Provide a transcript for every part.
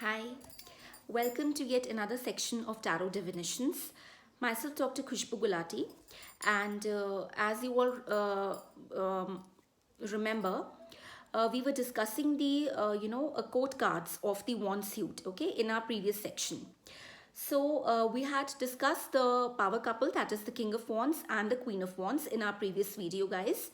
Hi, welcome to yet another section of Tarot Divinations. Myself, Dr. Khushbu Gulati, and as you all remember, we were discussing the court cards of the wand suit, okay, in our previous section. So we had discussed the power couple, that is the King of Wands and the Queen of Wands, in our previous video, guys.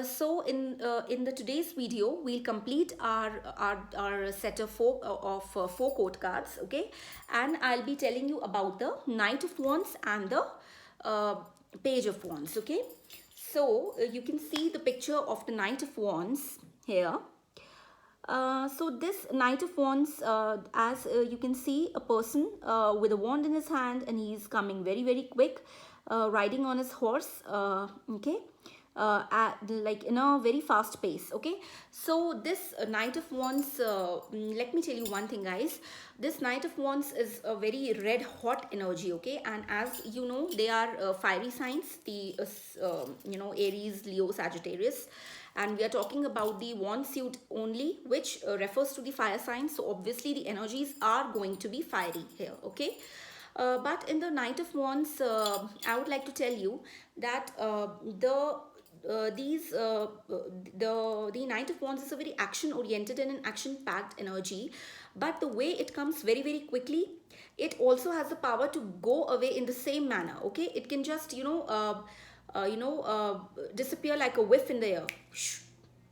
So in the today's video, we'll complete our set of four court cards, okay, and I'll be telling you about the Knight of Wands and the uh, Page of Wands, okay. So you can see the picture of the Knight of Wands here. So this Knight of Wands, as you can see, a person with a wand in his hand, and he's coming very quick, riding on his horse, okay, like in a very fast pace, okay. So this Knight of Wands, let me tell you one thing, guys. This Knight of Wands is a very red hot energy, okay, and as you know, they are fiery signs, the Aries, Leo, Sagittarius, and we are talking about the wand suit only, which refers to the fire signs. So obviously the energies are going to be fiery here, okay. But in the Knight of Wands, I would like to tell you that the Knight of Wands is a very action oriented and an action packed energy, but the way it comes very quickly, it also has the power to go away in the same manner, okay. It can just disappear like a whiff in the air,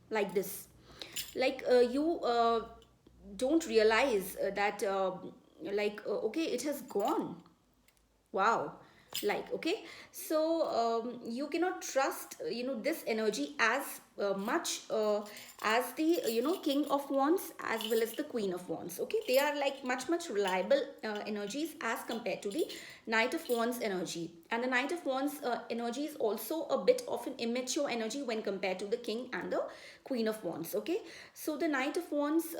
like this. Like you don't realize that okay, it has gone. Wow. Like, okay, so you cannot trust this energy as much as the King of Wands as well as the Queen of Wands, okay. They are like much reliable energies as compared to the Knight of Wands energy. And the Knight of Wands energy is also a bit of an immature energy when compared to the King and the Queen of Wands, okay. So the Knight of Wands,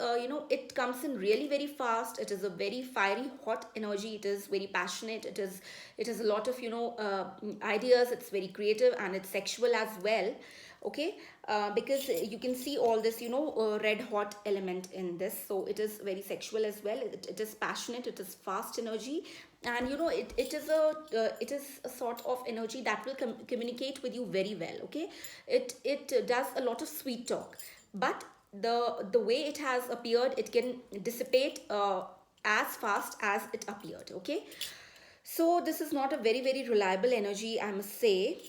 it comes in really very fast. It is a very fiery hot energy. It is very passionate. It has a lot of ideas. It's very creative and it's sexual as well, okay. Because you can see all this red hot element in this, so it is very sexual as well. It is passionate, it is fast energy, and it is a sort of energy that will communicate with you very well, okay. It does a lot of sweet talk, but the way it has appeared, it can dissipate as fast as it appeared, okay. So this is not a very reliable energy, I must say.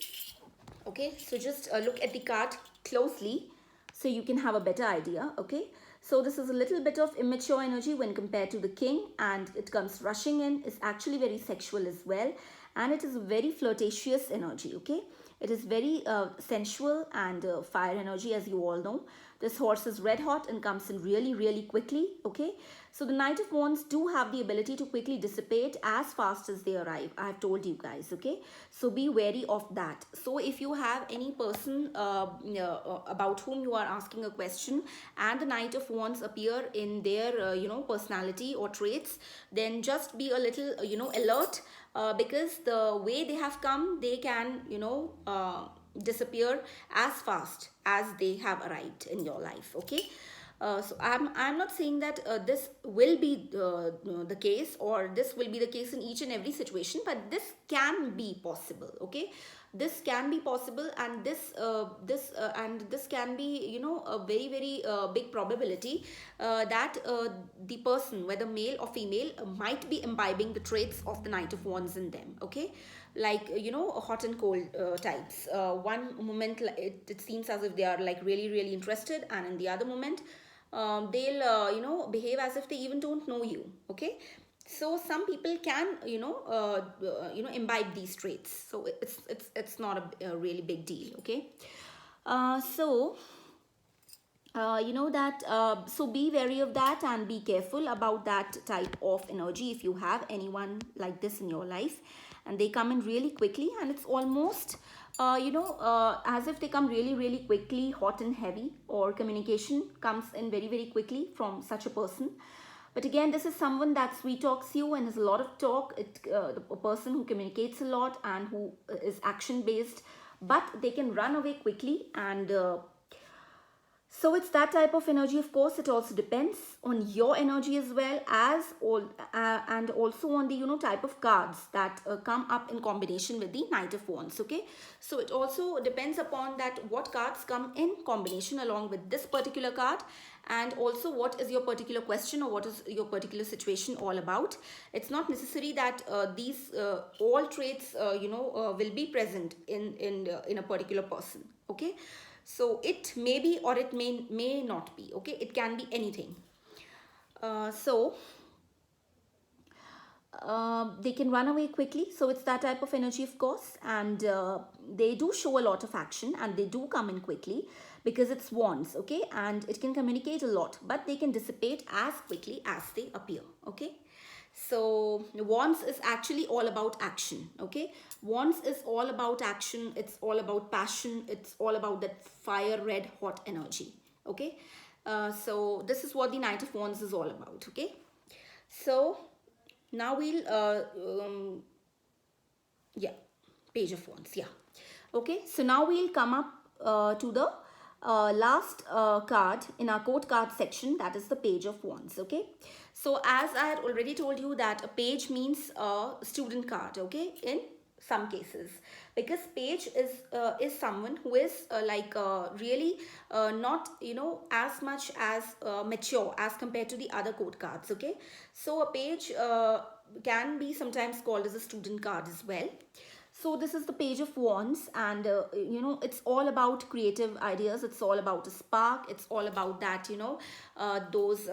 Okay, so just look at the card closely so you can have a better idea, okay. So this is a little bit of immature energy when compared to the King, and it comes rushing in. It's actually very sexual as well, and it is a very flirtatious energy, okay. It is very sensual and fire energy, as you all know. This horse is red hot and comes in really quickly, okay. So the Knight of Wands do have the ability to quickly dissipate as fast as they arrive. I have told you guys, okay. So be wary of that. So if you have any person about whom you are asking a question, and the Knight of Wands appear in their personality or traits, then just be a little alert, because the way they have come, they can disappear as fast as they have arrived in your life, okay. So I'm not saying that this will be the case, or this will be the case in each and every situation, but this can be possible, okay. This can be possible, and this can be a very big probability that the person, whether male or female, might be imbibing the traits of the Knight of Wands in them, okay. Like hot and cold types. One moment it seems as if they are like really interested, and in the other moment they'll behave as if they even don't know you, okay. So some people can imbibe these traits, so it's not a really big deal, okay. So you know that so be wary of that and be careful about that type of energy. If you have anyone like this in your life and they come in really quickly, and it's almost as if they come really quickly, hot and heavy, or communication comes in very quickly from such a person. But again, this is someone that sweet talks you and has a lot of talk. A person who communicates a lot and who is action based, but they can run away quickly and So it's that type of energy. Of course, it also depends on your energy as well as all, and also on the type of cards that come up in combination with the Knight of Wands. Okay, so it also depends upon that what cards come in combination along with this particular card, and also what is your particular question or what is your particular situation all about. It's not necessary that these all traits will be present in a particular person. Okay, so it may be or it may not be. Okay, it can be anything. So they can run away quickly, so it's that type of energy, of course, and they do show a lot of action and they do come in quickly because it's wands. Okay, and it can communicate a lot, but they can dissipate as quickly as they appear. Okay, so wands is actually all about action. Okay, wands is all about action, it's all about passion, it's all about that fire red hot energy. Okay, so this is what the Knight of Wands is all about. Okay, so now we'll yeah, Page of Wands. Yeah, okay, so now we'll come up to the last card in our quote card section, that is the Page of Wands. Okay, so as I had already told you that a page means a student card. Okay, in some cases, because page is someone who is really not as much as mature as compared to the other quote cards. Okay, so a page can be sometimes called as a student card as well. So this is the Page of Wands, and it's all about creative ideas, it's all about a spark, it's all about that those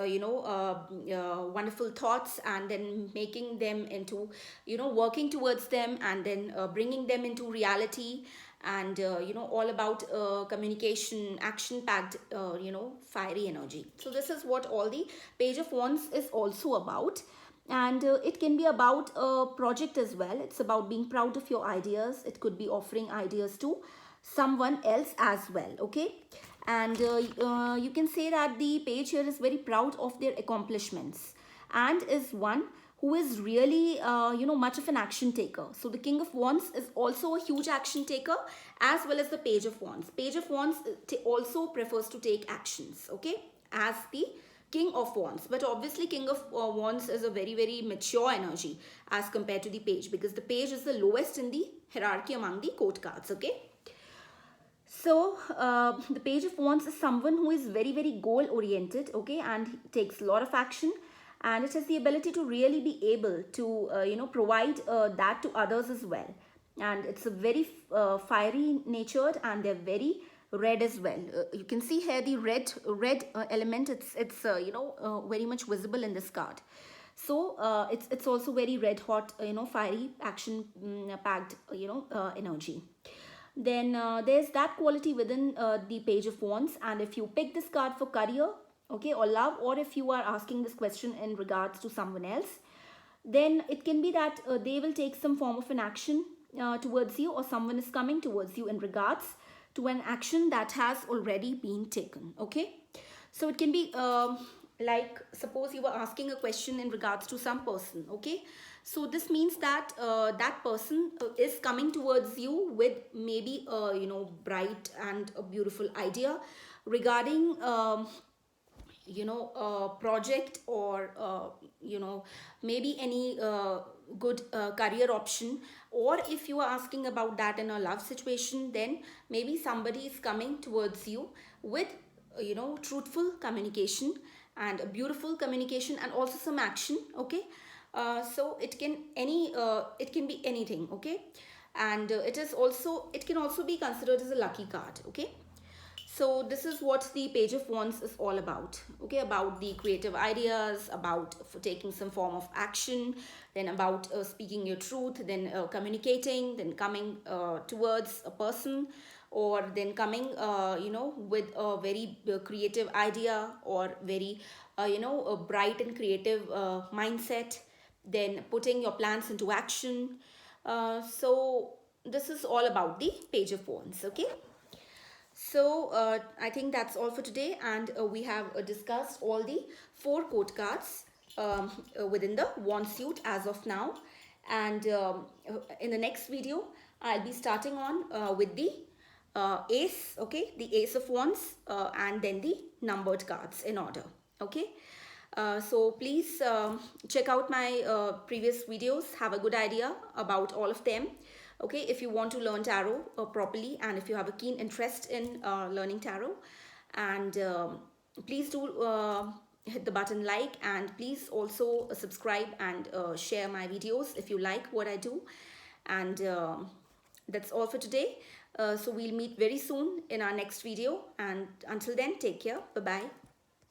wonderful thoughts, and then making them into working towards them, and then bringing them into reality, and all about communication, action packed fiery energy. So this is what all the Page of Wands is also about. And it can be about a project as well. It's about being proud of your ideas. It could be offering ideas to someone else as well. Okay, and you can say that the page here is very proud of their accomplishments and is one who is really much of an action taker. So the King of Wands is also a huge action taker, as well as the Page of Wands. Page of Wands also prefers to take actions, okay, as the King of Wands. But obviously King of Wands is a very, very mature energy as compared to the page, because the page is the lowest in the hierarchy among the court cards. Okay, so the Page of Wands is someone who is very, very goal oriented. Okay, and takes a lot of action, and it has the ability to really be able to provide that to others as well. And it's a very fiery natured, and they're very red as well. You can see here the red element. It's very much visible in this card. So it's also very red hot, fiery action packed energy. Then there's that quality within the Page of Wands. And if you pick this card for career, okay, or love, or if you are asking this question in regards to someone else, then it can be that they will take some form of an action towards you, or someone is coming towards you in regards to an action that has already been taken. Okay, so it can be like, suppose you were asking a question in regards to some person. Okay, so this means that that person is coming towards you with maybe a bright and a beautiful idea regarding a project, or maybe any good career option. Or if you are asking about that in a love situation, then maybe somebody is coming towards you with truthful communication and a beautiful communication, and also some action. Okay, so it can be anything. Okay, and it can also be considered as a lucky card. Okay, so this is what the Page of Wands is all about. Okay, about the creative ideas, about for taking some form of action, then about speaking your truth, then communicating, then coming towards a person, or then coming with a very creative idea, or very a bright and creative mindset, then putting your plans into action. So this is all about the Page of Wands. Okay, so I think that's all for today, and we have discussed all the 4 quote cards within the wand suit as of now. And in the next video, I'll be starting on with the ace, okay, the ace of wands, and then the numbered cards in order, okay. So please check out my previous videos, have a good idea about all of them, okay, if you want to learn tarot properly, and if you have a keen interest in learning tarot. And please do hit the button like, and please also subscribe and share my videos if you like what I do. And that's all for today. So we'll meet very soon in our next video, and until then, take care. Bye bye.